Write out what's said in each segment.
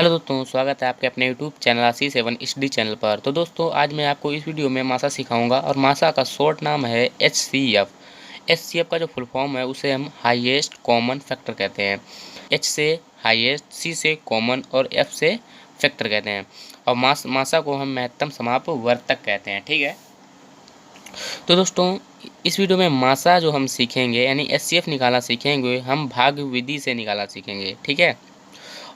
Hello दोस्तों, स्वागत है आपके अपने यूट्यूब चैनल आशीष एवन स्टडी चैनल पर। तो दोस्तों, आज मैं आपको इस वीडियो में मासा सिखाऊंगा और मासा का शॉर्ट नाम है HCF। HCF का जो फुल फॉर्म है उसे हम हाईएस्ट कॉमन फैक्टर कहते हैं। H से हाईएस्ट, C से कॉमन और F से फैक्टर कहते हैं। और मासा को हम महत्तम समापवर्तक कहते हैं। ठीक है, तो दोस्तों इस वीडियो में मासा जो हम सीखेंगे यानी HCF निकालना सीखेंगे, हम भाग विधि से निकालना सीखेंगे। ठीक है,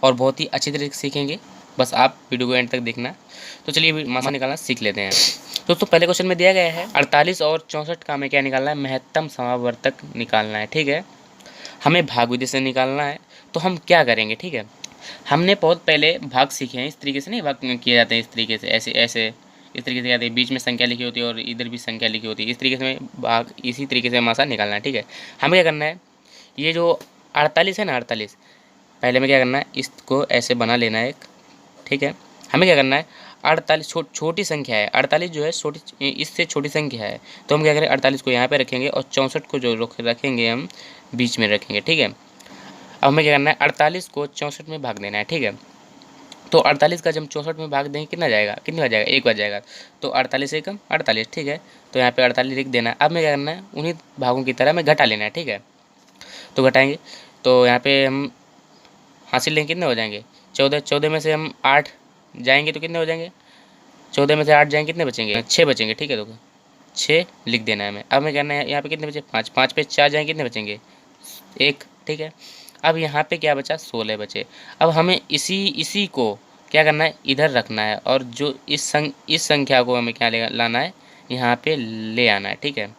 और बहुत ही अच्छी तरीके से सीखेंगे। बस आप वीडियो को एंड तक देखना। तो चलिए मासा निकालना सीख लेते हैं। दोस्तों, पहले क्वेश्चन में दिया गया है 48 और 64 का हमें क्या निकालना है, महत्तम समावर्तक निकालना है। ठीक है, हमें भाग विधि से निकालना है। तो हम क्या करेंगे, ठीक है, हमने बहुत पहले भाग सीखे हैं। इस तरीके से नहीं भाग किए जाते हैं, इस तरीके से ऐसे ऐसे इस तरीके से जाते हैं, बीच में संख्या लिखी होती है और इधर भी संख्या लिखी होती है। इस तरीके से भाग, इसी तरीके से मासा निकालना है। ठीक है, हमें क्या करना है, ये जो 48 है ना, 48 पहले में क्या करना है, इसको ऐसे बना लेना है एक। ठीक है, हमें क्या करना है, 48 छोटी संख्या है। 48 जो है छोटी, इससे छोटी संख्या है। तो हम क्या करें, 48 को यहाँ पे रखेंगे और 64 को जो रखेंगे हम बीच में रखेंगे। ठीक है, अब हमें क्या करना है, 48 को 64 में भाग देना है। ठीक है, तो 48 का जब 64 में भाग देंगे कितना जाएगा, कितनी बार जाएगा, एक बार जाएगा। तो 48 से कम 48। ठीक है, तो यहाँ पे 48 लिख देना है। अब हमें क्या करना है, उन्हीं भागों की तरह हमें घटा लेना है। ठीक है, तो घटाएंगे तो यहाँ पे हम हासिल लेंगे, कितने हो जाएंगे, 14। 14 में से हम 8 जाएंगे तो कितने हो जाएंगे, 14 में से 8 जाएंगे कितने बचेंगे, 6 बचेंगे। ठीक है, तो 6 लिख देना है हमें। अब हमें करना है, यहाँ पे कितने बचे, 5। 5 पे 4 जाएंगे कितने बचेंगे, 1। ठीक है, अब यहाँ पे क्या बचा, 16 बचे। अब हमें इसी को क्या करना है, इधर रखना है और जो इस संख्या को हमें क्या लाना है, यहाँ पे ले आना है। ठीक है,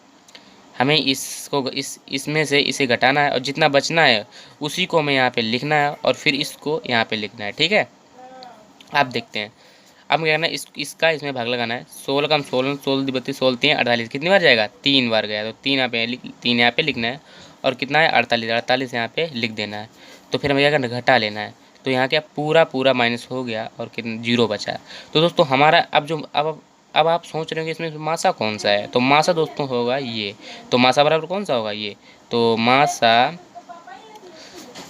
हमें इसको इसमें से इसे घटाना है और जितना बचना है उसी को हमें यहाँ पे लिखना है और फिर इसको यहाँ पे लिखना है। ठीक है, आप देखते हैं। अब क्या करना है, इसका इसमें भाग लगाना है। 16 का हम 16, 16 32, 16 3 48, कितनी बार जाएगा, 3 बार गया। तो 3 यहाँ पे 3 यहाँ पे लिखना है और कितना है, 48। 48 यहाँ पे लिख देना है। तो फिर हमें क्या करना है, घटा लेना है। तो यहाँ क्या पूरा माइनस हो गया और कितना 0 बचा। तो दोस्तों हमारा अब आप सोच रहे होंगे इसमें मासा कौन सा है। तो मासा दोस्तों होगा ये। तो मासा बराबर कौन सा होगा, ये। तो मासा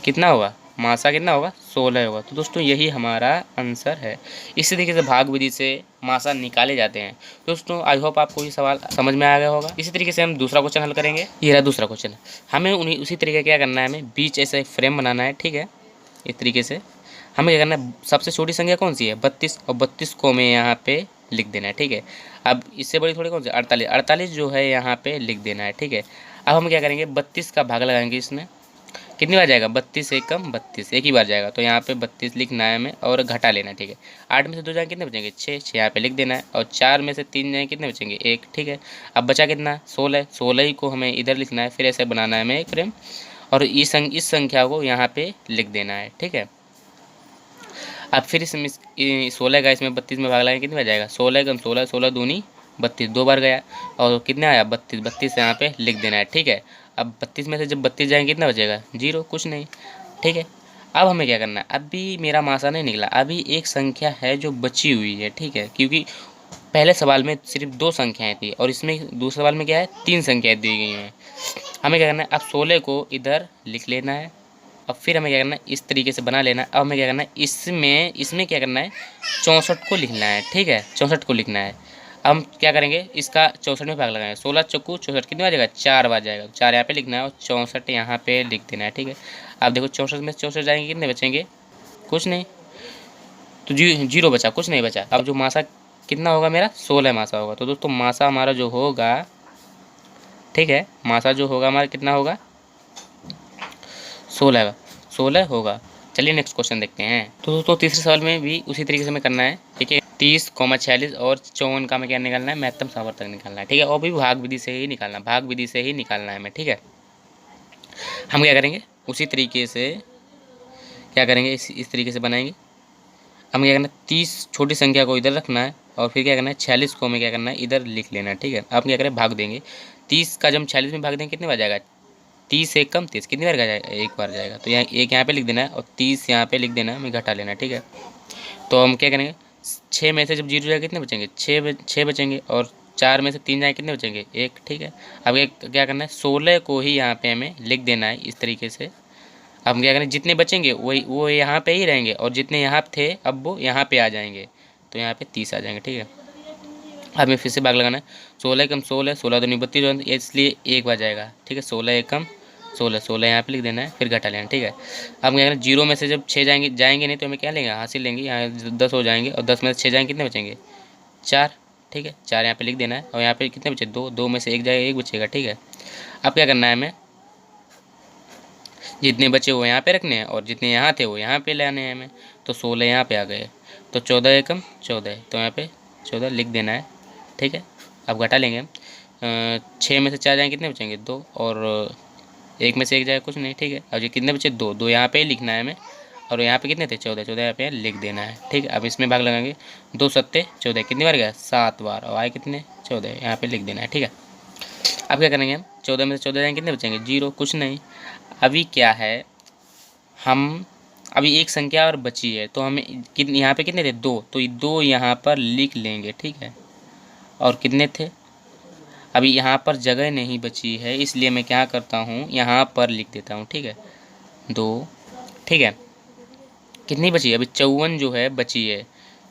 कितना होगा, मासा कितना होगा, 16 होगा। तो दोस्तों यही हमारा आंसर है। इसी तरीके से भाग विधि से मासा निकाले जाते हैं। दोस्तों आई होप आपको ये सवाल समझ में आ गया होगा। इसी तरीके से हम दूसरा क्वेश्चन हल करेंगे। ये रहा दूसरा क्वेश्चन। हमें उसी तरीके क्या करना है, हमें बीच ऐसे फ्रेम बनाना है। ठीक है, इस तरीके से हमें क्या करना है, सबसे छोटी संख्या कौन सी है, 32, और 32 को हमें यहाँ पे लिख देना है। ठीक है, अब इससे बड़ी थोड़ी कौन सी, 48। 48 जो है यहाँ पे लिख देना है। ठीक है, अब हम क्या करेंगे, 32 का भाग लगाएंगे इसमें, कितनी बार जाएगा, 32 से कम 32, एक ही बार जाएगा। तो यहाँ पे 32 लिखना है हमें और घटा लेना है। ठीक है, 8 में से 2 जाएंगे कितने बचेंगे, 6। 6 यहाँ पे लिख देना है और 4 में से 3 जाएंगे कितने बचेंगे, 1। ठीक है, अब बचा कितना, 16। 16 ही को हमें इधर लिखना है, फिर ऐसे बनाना है हमें एक फ्रेम और इस संख्या को यहाँ पे लिख देना है। ठीक है, अब फिर इसमें 16 का इसमें 32 में भाग लगाएंगे, कितनी बार जाएगा, 16 कम 16, 16 दूनी 32, 2 बार गया और कितना आया, 32। 32 यहाँ पे लिख देना है। ठीक है, अब 32 में से जब 32 जाएंगे कितना बचेगा, 0, कुछ नहीं। ठीक है, अब हमें क्या करना है, अभी मेरा मासा नहीं निकला, अभी एक संख्या है जो बची हुई है। ठीक है, क्योंकि पहले सवाल में सिर्फ 2 संख्याएँ थी और इसमें दूसरे सवाल में क्या है, 3 संख्याएँ दी गई हैं। हमें क्या करना है, अब 16 को इधर लिख लेना है और फिर हमें क्या करना है, इस तरीके से बना लेना है। अब हमें क्या करना है, इसमें क्या करना है, 64 को लिखना है। ठीक है, 64 को लिखना है। अब हम क्या करेंगे, इसका 64 में भाग लगाएंगे, 16 चौकू 64, कितनी बार जाएगा, 4 बार जाएगा। 4 यहाँ पे लिखना है और 64 यहाँ पे लिख देना है। ठीक है, अब देखो 64 में 64 जाएंगे कितने बचेंगे, कुछ नहीं। तो 0 बचा, कुछ नहीं बचा। अब जो मासा कितना होगा मेरा, 16 मासा होगा। तो दोस्तों मासा हमारा जो होगा, ठीक है, मासा जो होगा हमारा कितना होगा, 16 होगा। चलिए नेक्स्ट क्वेश्चन देखते हैं। तो दोस्तों तीसरे सवाल में भी उसी तरीके से हमें करना है। ठीक है, 30, 46 और 54 का हमें क्या निकालना है, महत्तम समावर्तक निकालना है। ठीक है, और भी भाग विधि से ही निकालना, भाग विधि से ही निकालना है हमें। ठीक है, हम क्या करेंगे, उसी तरीके से क्या करेंगे, इस तरीके से बनाएंगे। हमें क्या करना है, 30 छोटी संख्या को इधर रखना है और फिर क्या करना है, 46 को हमें क्या करना है, इधर लिख लेना है। ठीक है, अब क्या करें, भाग देंगे। 30 का जब 46 में भाग देंगे कितने बार जाएगा, 30 से कम 30, कितनी बार जाएगा, एक बार जाएगा। तो यहाँ एक यहाँ पे लिख देना है और 30 यहाँ पे लिख देना है, हमें घटा लेना है। ठीक है, तो हम क्या करेंगे, 6 में से जब 0 जाएगा कितने बचेंगे, 6 बचेंगे और 4 में से 3 जाएंगे कितने बचेंगे, 1। ठीक है, अब एक क्या करना है, 16 को ही यहाँ पे हमें लिख देना है इस तरीके से अब हम क्या करें, जितने बचेंगे वही वो यहाँ पे ही रहेंगे, और जितने यहाँ थे अब वो यहाँ पे आ जाएंगे, तो यहाँ पे 30 आ जाएंगे। ठीक है, अब मैं फिर से भाग लगाना है। 16 एकम 16, 16 दूनी 32, इसलिए 1 बार जाएगा। ठीक है, 16 एकम 16, 16 यहाँ पे लिख देना है, फिर घटा लेना। ठीक है, अब क्या करें, 0 में से जब 6 जाएंगे नहीं तो हमें क्या लेंगे, हासिल लेंगे, यहाँ 10 हो जाएंगे, और 10 में से 6 जाएंगे, कितने बचेंगे 4। ठीक है, 4 यहाँ पे लिख देना है, और यहाँ पे कितने बचे 2, 2 में से 1 जाएगा, 1 बचेगा। ठीक है, अब क्या करना है, हमें जितने बचे वो यहाँ पे रखने हैं, और जितने यहाँ थे वो यहाँ पे लाने हैं हमें। तो 16 यहाँ पे आ गए, तो 14 एकम 14, तो यहाँ पे 14 लिख देना है। ठीक है, अब घटा लेंगे हम, 6 में से 4 जाएंगे, कितने बचेंगे 2, और 1 में से 1 जाए कुछ नहीं। ठीक है, अब ये कितने बचे 2, 2 यहाँ पे ही लिखना है हमें, और यहाँ पे कितने थे 14, 14 यहाँ पे लिख देना है। ठीक है, अब इसमें भाग लगाएंगे, 2 सत्ते 14, कितनी बार गया 7 बार, और आए कितने 14, यहाँ पे लिख देना है। ठीक है, अब क्या करेंगे हम, 14 में से 14 जाएंगे, कितने बचेंगे 0, कुछ नहीं। अभी क्या है, हम अभी एक संख्या और बची है, तो हमें कितने यहाँ पे कितने थे 2, तो ये 2 यहाँ पर लिख लेंगे। ठीक है, और कितने थे, अभी यहाँ पर जगह नहीं बची है, इसलिए मैं क्या करता हूँ, यहाँ पर लिख देता हूँ। ठीक है, 2। ठीक है, कितनी बची है, अभी 54 जो है बची है,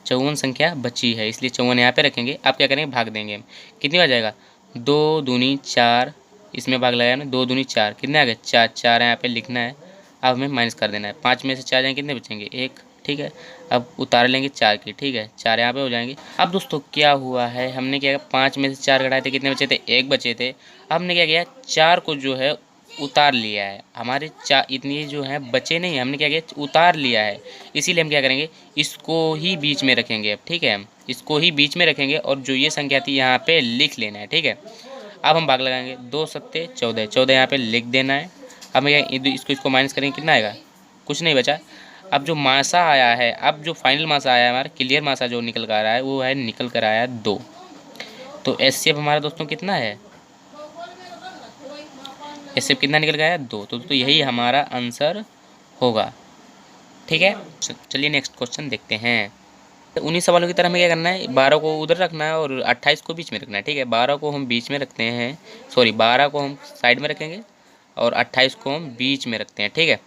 54 संख्या बची है, इसलिए 54 यहाँ पे रखेंगे। अब क्या करेंगे, भाग देंगे हम, कितनी बार जाएगा 2 दूनी 4, इसमें भाग लगाया ना, 2 दूनी 4, कितने आ गए 4, 4 यहाँ पे लिखना है। अब हमें माइनस कर देना है, 5 में से 4 जाएंगे, कितने बचेंगे 1। ठीक है, अब उतार लेंगे 4 की। ठीक है, 4 यहाँ पे हो जाएंगे। अब दोस्तों क्या हुआ है, हमने क्या किया, 5 में से 4 घटाए थे, कितने बचे थे 1 बचे थे। अब हमने क्या किया, 4 को जो है उतार लिया है, हमारे 4 इतनी जो है बचे नहीं, हमने क्या किया उतार लिया है, इसीलिए हम क्या करेंगे, इसको ही बीच में रखेंगे। अब ठीक है, हम इसको ही बीच में रखेंगे, और जो ये संख्या थी यहाँ पे लिख लेना है। ठीक है, अब हम भाग लगाएंगे, 2 सत्ते 14, 14 यहाँ पे लिख देना है। अब मैं इसको माइनस करेंगे, कितना आएगा, कुछ नहीं बचा। अब जो मासा आया है, अब जो फाइनल मासा आया है हमारा, क्लियर मासा जो निकल कर आया है, वो है निकल कर आया 2। तो एचसीएफ हमारा दोस्तों कितना है, एचसीएफ कितना निकल गया है 2। तो यही हमारा आंसर होगा। ठीक है, चलिए नेक्स्ट क्वेश्चन देखते हैं। 19 सवालों की तरह हमें क्या करना है, 12 को उधर रखना है और 28 को बीच में रखना है। ठीक है, 12 को हम बीच में रखते हैं, सॉरी 12 को हम साइड में रखेंगे, और 28 को हम बीच में रखते हैं। ठीक है,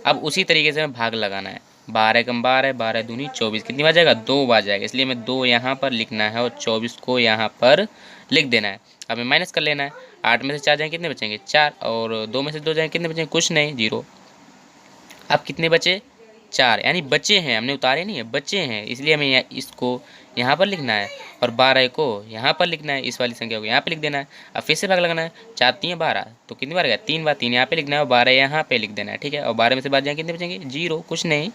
अब उसी तरीके से हमें भाग लगाना है, 12 कम 12, 12 दूनी 24, कितनी बार जाएगा 2 बार जाएगा, इसलिए हमें 2 यहाँ पर लिखना है, और 24 को यहाँ पर लिख देना है। अब हमें माइनस कर लेना है, 8 में से 4 जाएंगे, कितने बचेंगे 4, और 2 में से 2 जाएंगे, कितने बचेंगे कुछ नहीं 0। अब कितने बचे 4, यानी बचे हैं, हमने उतारे नहीं है, बचे हैं, इसलिए हमें इसको यहाँ पर लिखना है, और 12 को यहाँ पर लिखना है, इस वाली संख्या को यहाँ पे लिख देना है। अब फिर से भाग लगाना है, 4 3 12, तो कितनी बार गया 3 बार, 3 यहाँ पे लिखना है, और 12 यहाँ पे लिख देना है। ठीक है, और 12 में से बाद जाएंगे, कितने बचेंगे 0, कुछ नहीं।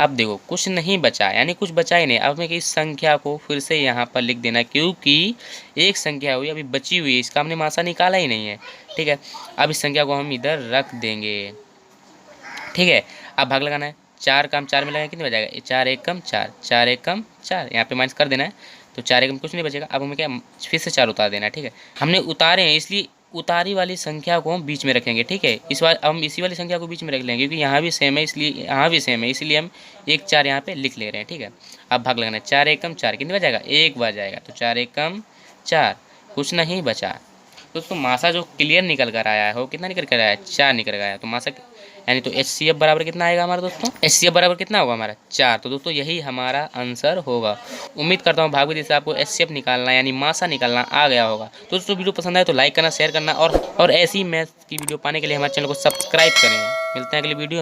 अब देखो कुछ नहीं बचा, यानी कुछ बचा ही नहीं। अब हमें इस संख्या को फिर से यहाँ पर लिख देना है, क्योंकि एक संख्या हुई अभी बची हुई है, इसका हमने मासा निकाला ही नहीं है। ठीक है, अब इस संख्या को हम इधर रख देंगे। ठीक है, अब भाग लगाना है, 4 का हम 4 में लगाएंगे, कितने बचेगा 4 1 कम 4, 4 1 कम 4, यहाँ पे माइनस कर देना है, तो 4 1 कुछ नहीं बचेगा। अब हमें क्या फिर से 4 उतार देना है। ठीक है, हमने उतारे हैं, इसलिए उतारी वाली संख्या को हम बीच में रखेंगे। ठीक है, इस बार हम इसी वाली संख्या को बीच में रख लेंगे, क्योंकि यहाँ भी सेम है, इसलिए यहाँ भी सेम है, इसलिए हम 1 4 यहाँ पे लिख ले रहे हैं। ठीक है, अब भाग लगाना है, 4 1 कम 4, कितनी बार जाएगा 1 बार जाएगा, तो 4 1 कम 4, कुछ नहीं बचा। दोस्तों मासा जो क्लियर निकल कर आया है वो कितना निकल कर आया है 4 निकल कर आया, तो मासा यानी तो एचसीएफ बराबर कितना आएगा हमारा दोस्तों, एचसीएफ बराबर कितना होगा हमारा 4। तो दोस्तों यही हमारा आंसर होगा। उम्मीद करता हूँ भाग विधि से आपको एचसीएफ निकालना यानी मासा निकालना आ गया होगा। तो दोस्तों वीडियो पसंद आए तो लाइक करना, शेयर करना, और ऐसी मैथ की वीडियो पाने के लिए हमारे चैनल को सब्सक्राइब करें। मिलते हैं अगली वीडियो।